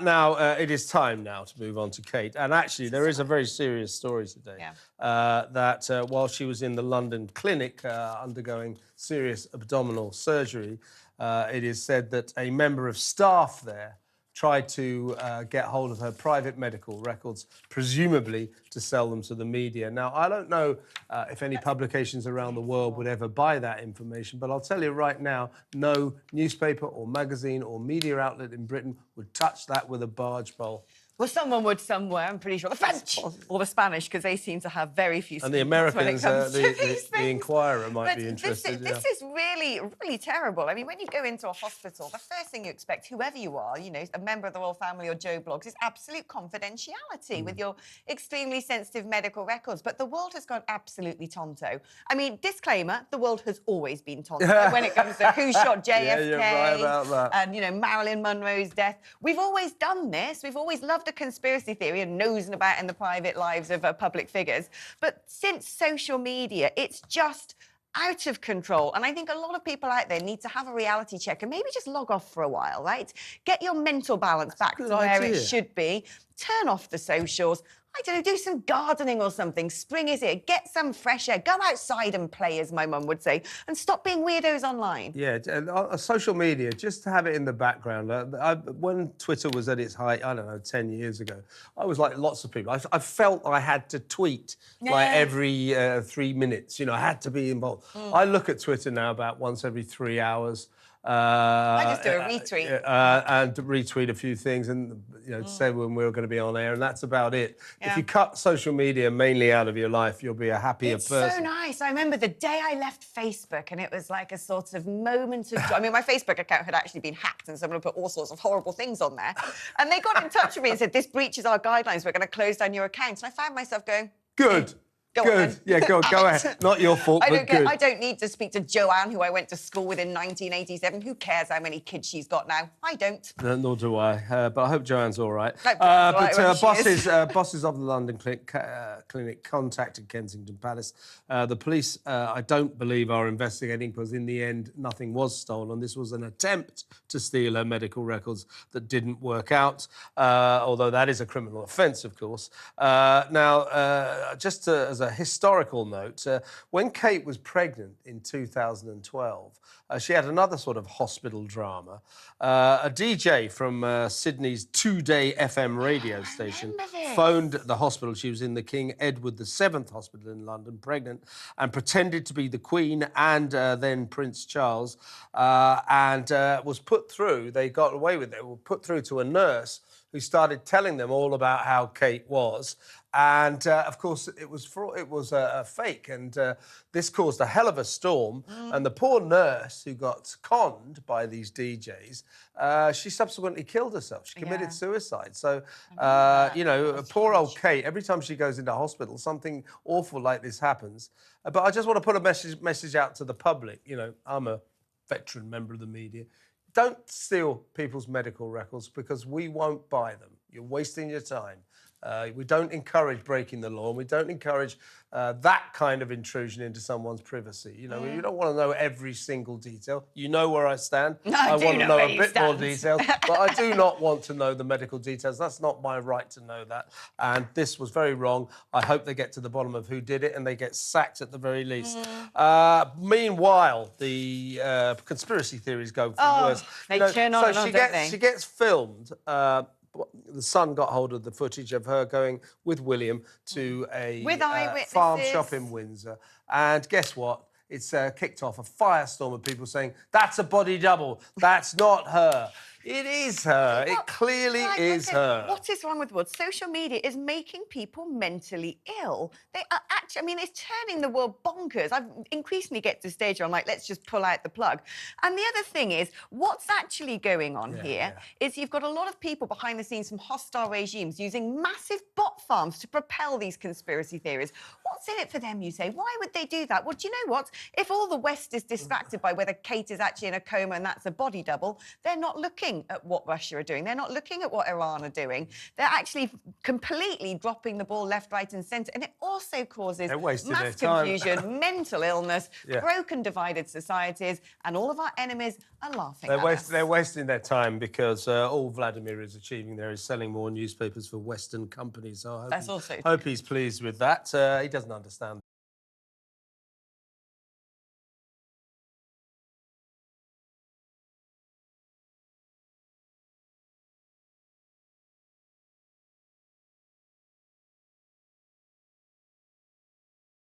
Now, it is time now to move on to Kate. And actually, there is a very serious story today. That while she was in the London clinic undergoing serious abdominal surgery, it is said that a member of staff there tried to get hold of her private medical records, presumably to sell them to the media. Now, I don't know if any publications around the world would ever buy that information, but I'll tell you right now, no newspaper or magazine or media outlet in Britain would touch that with a barge pole. Well, someone would somewhere, I'm pretty sure. The French or the Spanish, because they seem to have very few... And the Americans, the Inquirer might be interested. This is really, really terrible. I mean, when you go into a hospital, the first thing you expect, whoever you are, you know, a member of the royal family or Joe Bloggs, is absolute confidentiality with your extremely sensitive medical records. But the world has gone absolutely tonto. I mean, disclaimer, the world has always been tonto when it comes to who shot JFK you're right about that. and, you know, Marilyn Monroe's death. We've always done this. We've always loved a conspiracy theory and nosing about in the private lives of public figures. But since social media, it's just out of control. And I think a lot of people out there need to have a reality check and maybe just log off for a while, right? Get your mental balance back to where it should be. Turn off the socials. I don't know, do some gardening or something. Spring is here. Get some fresh air. Go outside and play, as my mum would say, and stop being weirdos online. Yeah, social media, just to have it in the background. When Twitter was at its height, I don't know, 10 years ago, I was like lots of people. I felt I had to tweet like every 3 minutes. You know, I had to be involved. I look at Twitter now about once every 3 hours. I just do a retweet. And retweet a few things and, you know, say when we're going to be on air, and that's about it. If you cut social media mainly out of your life, you'll be a happier person. It's so nice. I remember the day I left Facebook and it was like a sort of moment of joy. I mean, my Facebook account had actually been hacked and someone had put all sorts of horrible things on there. And they got in touch with me and said, this breaches our guidelines, we're going to close down your account. And I found myself going... Good. Good. Yeah, go ahead. Not your fault, but good. I don't need to speak to Joanne, who I went to school with in 1987. Who cares how many kids she's got now? I don't. Nor do I. But I hope Joanne's all right. Bosses of the London clinic contacted Kensington Palace. The police, I don't believe, are investigating because in the end, nothing was stolen. This was an attempt to steal her medical records that didn't work out, although that is a criminal offence, of course. Now, as a historical note, when Kate was pregnant in 2012, she had another sort of hospital drama. A DJ from Sydney's 2-day FM radio station phoned the hospital. She was in the King Edward VII Hospital in London, pregnant, and pretended to be the Queen and then Prince Charles, and was put through. They got away with it. Were put through to a nurse who started telling them all about how Kate was. And, of course, it was a fake, and this caused a hell of a storm. And the poor nurse who got conned by these DJs, she subsequently killed herself. She committed suicide. So, you know, poor old Kate, every time she goes into hospital, something awful like this happens. But I just want to put a message out to the public. You know, I'm a veteran member of the media. Don't steal people's medical records because we won't buy them. You're wasting your time. We don't encourage breaking the law. We don't encourage that kind of intrusion into someone's privacy. You know, you don't want to know every single detail. You know where I stand. I want to know a bit more details, but I do not want to know the medical details. That's not my right to know that. And this was very wrong. I hope they get to the bottom of who did it and they get sacked at the very least. Meanwhile, the conspiracy theories go for worse. They turn on and on, don't they? She gets filmed. The Sun got hold of the footage of her going with William to a farm shop in Windsor. And guess what? It's kicked off a firestorm of people saying, that's a body double. That's not her. It is her. It clearly is her. What is wrong with the world? Social media is making people mentally ill. They are actually, I mean, it's turning the world bonkers. I've increasingly get to the stage where I'm like, let's just pull out the plug. And the other thing is, what's actually going on here is you've got a lot of people behind the scenes from hostile regimes using massive bot farms to propel these conspiracy theories. What's in it for them, you say? Why would they do that? Well, do you know what? If all the West is distracted by whether Kate is actually in a coma and that's a body double, they're not looking. looking at what Russia are doing. They're not looking at what Iran are doing. They're actually completely dropping the ball left, right and centre. And it also causes mass confusion, mental illness, broken, divided societies, and all of our enemies are laughing at us. They're wasting their time because all Vladimir is achieving there is selling more newspapers for Western companies. So I hope, hope he's pleased with that. He doesn't understand